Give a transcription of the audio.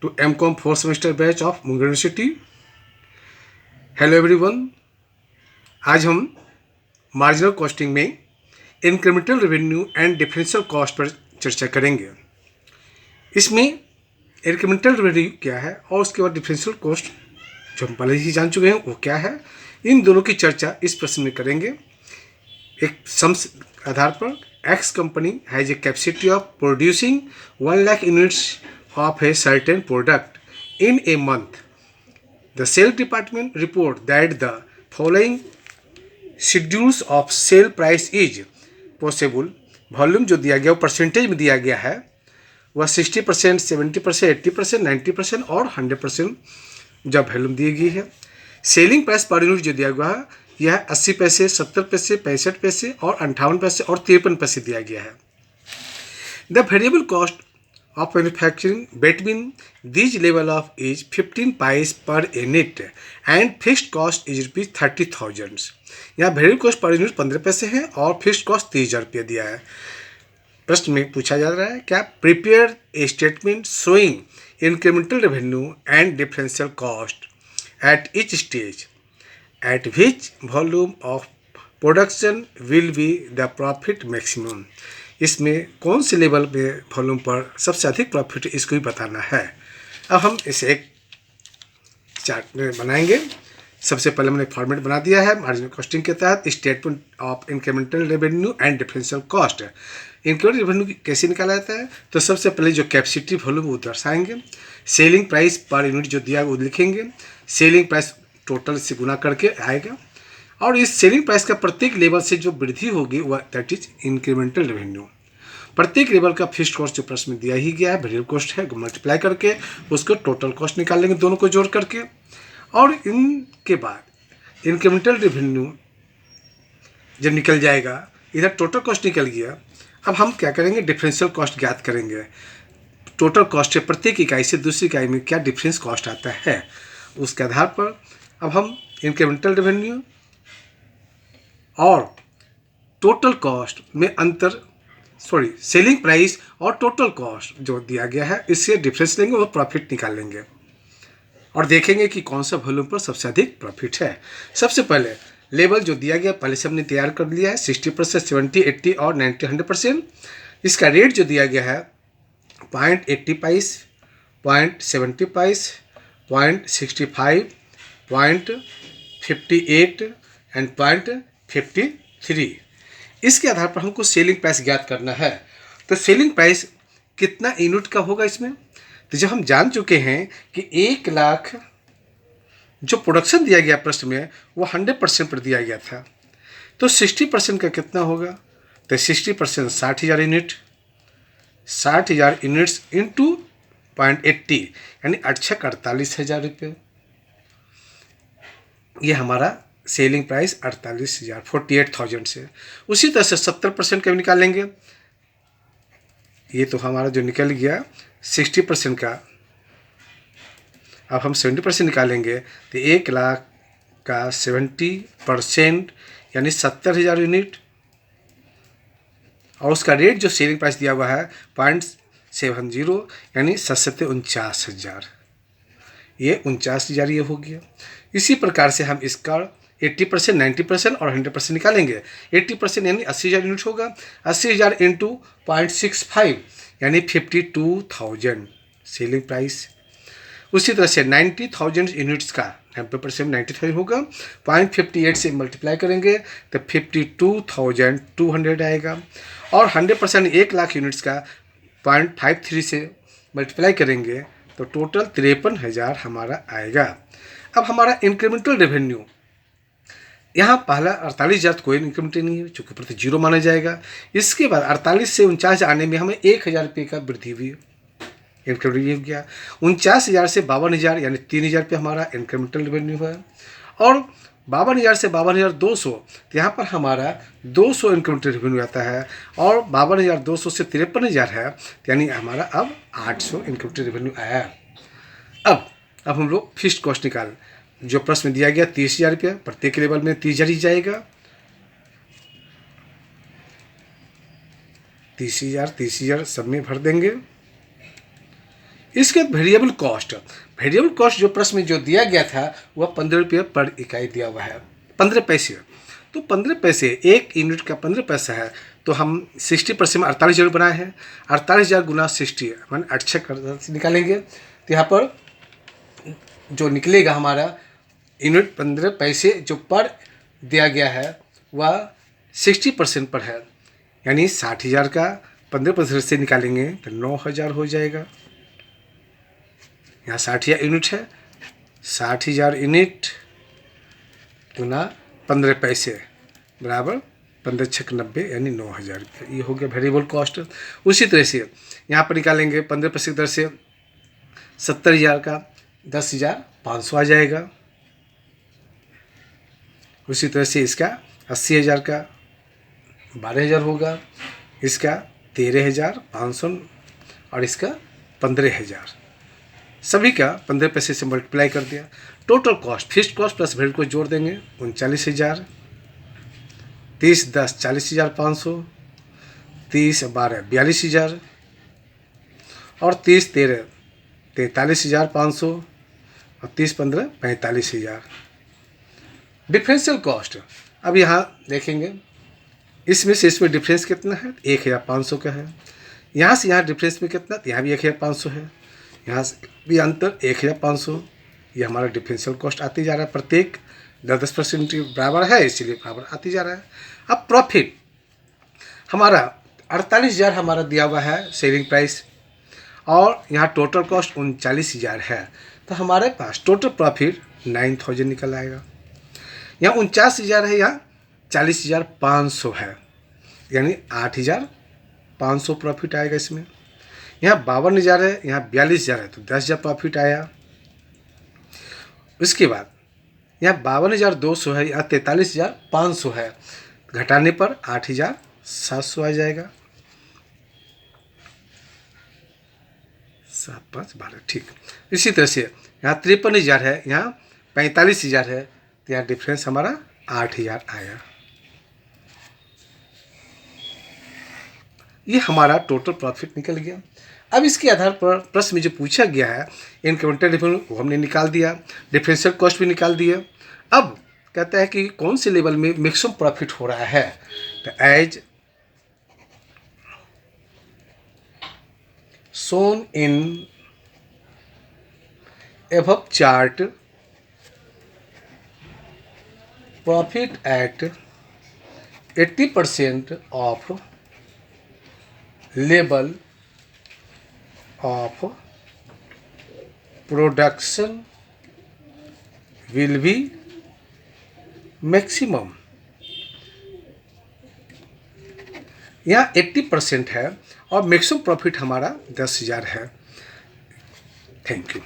to MCOM 4th semester batch of Munger university. Hello everyone, आज हम marginal costing में incremental revenue and differential cost per चर्चा करेंगे। इसमें इंक्रीमेंटल रेवेन्यू क्या है और उसके बाद डिफरेंशियल कॉस्ट जो हम पहले ही जान चुके हैं वो क्या है, इन दोनों की चर्चा इस प्रश्न में करेंगे। एक सम्स आधार पर X company has a capacity of producing 1 lakh units of a certain product in a month. The sales department report that the following schedules of sale price is possible. Volume जो दिया गया वो परसेंटेज में दिया गया है, वह 60%, 70%, 80%, 90% और 100% जब वॉल्यूम दी गई है। सेलिंग प्राइस पर यूनिट जो दिया गया है यह 80 पैसे, 70 पैसे, 65 पैसे और 58 पैसे और 53 पैसे दिया गया है। The variable cost of manufacturing between this level of is 15 price per unit and fixed cost is ₹30,000। यहाँ वेरिएबल कॉस्ट पर यूनिट 15 पैसे है और फिक्स्ड कॉस्ट 30,000 रुपया दिया है। प्रश्न में पूछा जा रहा है क्या, prepare a statement showing incremental revenue and differential cost at each stage at which volume of production will be the profit maximum। इसमें कौन से लेवल में वॉल्यूम पर सबसे अधिक प्रॉफिट इसको भी बताना है। अब हम इसे एक चार्ट में बनाएंगे। सबसे पहले हमने फॉर्मेट बना दिया है मार्जिनल कॉस्टिंग के तहत statement of incremental revenue and differential cost. Incremental revenue कैसे निकाला जाता है, तो सबसे पहले जो कैपेसिटी वॉल्यूम वो दर्शाएंगे, सेलिंग प्राइस पर यूनिट जो दिया वो लिखेंगे, सेलिंग प्राइस टोटल से गुना करके आएगा और इस सेलिंग प्राइस का प्रत्येक लेवल से जो वृद्धि होगी वह दैट इज इंक्रीमेंटल रेवेन्यू। प्रत्येक लेवल का फिक्स्ड कॉस्ट जो प्रश्न में दिया ही गया है, वेरिएबल कॉस्ट है, मल्टीप्लाई करके उसको टोटल कॉस्ट निकाल लेंगे दोनों को जोड़ करके। और इनके बाद इंक्रीमेंटल रेवेन्यू जब निकल जाएगा, इधर टोटल कॉस्ट निकल गया, अब हम क्या करेंगे, डिफरेंशियल कॉस्ट ज्ञात करेंगे। टोटल कॉस्ट है प्रत्येक इकाई से दूसरी इकाई में क्या डिफरेंस कॉस्ट आता है, उसके आधार पर अब हम इंक्रीमेंटल रेवेन्यू और टोटल कॉस्ट में अंतर, सेलिंग प्राइस और टोटल कॉस्ट जो दिया गया है इससे डिफरेंस लेंगे और प्रॉफिट निकाल लेंगे और देखेंगे कि कौन सा वॉल्यूम पर सबसे अधिक प्रॉफिट है। सबसे पहले लेवल जो दिया गया पहले से हमने तैयार कर लिया है, 60%, 70, 80 और 90, 100%। इसका रेट जो दिया गया है 0.80 पैस, 0.70 पैस, 0.65, 0.58 एंड 0.53। इसके आधार पर हमको सेलिंग प्राइस ज्ञात करना है। तो सेलिंग प्राइस कितना यूनिट का होगा इसमें, तो जब हम जान चुके हैं कि 1 लाख जो प्रोडक्शन दिया गया प्रश्न में वो 100% पर दिया गया था, तो 60% का कितना होगा, तो 60% 60,000 यूनिट, 60,000 यूनिट्स इंटू 0.80 यानी 48,000 रुपये। ये हमारा सेलिंग प्राइस 48,000, 48,000 से। उसी तरह से 70% का भी निकालेंगे, ये तो हमारा जो निकल गया 60% का। अब हम 70% निकालेंगे तो 1 लाख का 70% यानी 70,000 यूनिट और उसका रेट जो सेलिंग प्राइस दिया हुआ है 0.70 यानी 49,000। ये 49,000 ये हो गया। इसी प्रकार से हम इसका 80%, 90% और 100% निकालेंगे। 80% यानी 80,000 यूनिट होगा, 80,000 इंटू 0.65 यानी 52,000 सेलिंग प्राइस। उसी तरह से 90,000 यूनिट्स का 90% 90,000 होगा, 0.58 से मल्टीप्लाई करेंगे तो 52,200 आएगा और 100% 1 लाख यूनिट्स का 0.53 से मल्टीप्लाई करेंगे तो टोटल 53,000 हमारा आएगा। अब हमारा इंक्रीमेंटल रेवेन्यू यहाँ पहला 48,000 कोई इंक्रीमेंट नहीं है चूँकि प्रति जीरो माना जाएगा। इसके बाद 48 से 49 आने में हमें 1,000 रुपये का वृद्धि हुई, इंक्रीमेंट हो गया। 49,000 से 52,000 यानी 3,000 रुपये हमारा इंक्रीमेंटल रेवेन्यू है और 52,000 से 52,200 तो यहाँ पर हमारा 200 इंक्रीमेंटल रेवेन्यू आता है और 52,200 से 53,000 है यानी हमारा अब 800 इंक्रीमेंटल रेवेन्यू आया। अब हम लोग फिक्स्ड कॉस्ट निकाल, जो प्रश्न में दिया गया 30,000 रुपये, प्रत्येक लेवल में 30,000 ही जाएगा। 30,000 सब में भर देंगे। इसके बाद वेरिएबल कॉस्ट। वेरिएबल कॉस्ट जो प्रश्न में जो दिया गया था वह 15 रुपये पर इकाई दिया हुआ है, 15 पैसे। तो 15 पैसे, एक यूनिट का 15 पैसा है, तो हम 60% में 48,000 बनाए हैं। 48,000 गुना 60 मान 8 निकालेंगे, तो यहाँ पर जो निकलेगा हमारा यूनिट 15 पैसे जो पर दिया गया है वह 60% पर है, यानी 60,000 का 15% से निकालेंगे तो 9,000 हो जाएगा। यहाँ 60,000 यूनिट है, 60,000 यूनिट गुना 15 पैसे बराबर 15 छक 90 यानी 9,000 रुपये। ये हो गया वेरिएबल कॉस्ट। उसी तरह से यहाँ पर निकालेंगे 15% दर से 70,000 का 10,500 आ जाएगा। उसी तरह से इसका 80,000 का 12,000 होगा, इसका 13,500 और इसका 15,000। सभी का 15 पैसे से मल्टीप्लाई कर दिया। Total cost, fixed cost plus variable को जोड़ देंगे 39,000, 30 10 40,500, 30 12 42,000 और 30 13 43,500 और 30 15 45,000। डिफरेंशियल कॉस्ट, अब यहाँ देखेंगे इसमें से इसमें डिफरेंस कितना है, 1,500 का है। यहाँ से यहाँ डिफरेंस में कितना, यहाँ भी 1,500 है, यहाँ से भी अंतर 1,500। ये हमारा डिफरेंशियल कॉस्ट आती जा रहा है, प्रत्येक 10% बराबर है, इसीलिए बराबर आती जा रहा है। अब प्रॉफिट हमारा 48,000 हमारा दिया हुआ है सेलिंग प्राइस, और यहाँ टोटल कॉस्ट 39,000 है, तो हमारे पास टोटल प्रॉफिट 9,000 निकल आएगा। यहाँ 49,000 है, यहाँ 40,500 है, यानी 8,500 प्रॉफिट आएगा इसमें। यहाँ 52,000 है, यहाँ 42,000 है, तो 10,000 प्रॉफिट आया। उसके बाद यहाँ 52,200 है, यहाँ 43,500 है, घटाने पर 8,700 आ जाएगा। 7 5 12 ठीक। इसी तरह से यहाँ 53,000 है, यहाँ 45,000 है, तो यहाँ डिफरेंस हमारा 8,000 आया। ये हमारा टोटल प्रॉफिट निकल गया। अब इसके आधार पर प्रश्न में जो पूछा गया है इंक्रीमेंटल रेवेन्यू वो हमने निकाल दिया, डिफरेंशियल कॉस्ट भी निकाल दिया। अब कहता है कि कौन से लेवल में मैक्सिमम प्रॉफिट हो रहा है, तो as shown in above chart, profit at 80% of level of production will be maximum। यहाँ 80% है और मैक्सिमम प्रॉफिट हमारा 10,000 है। Thank you.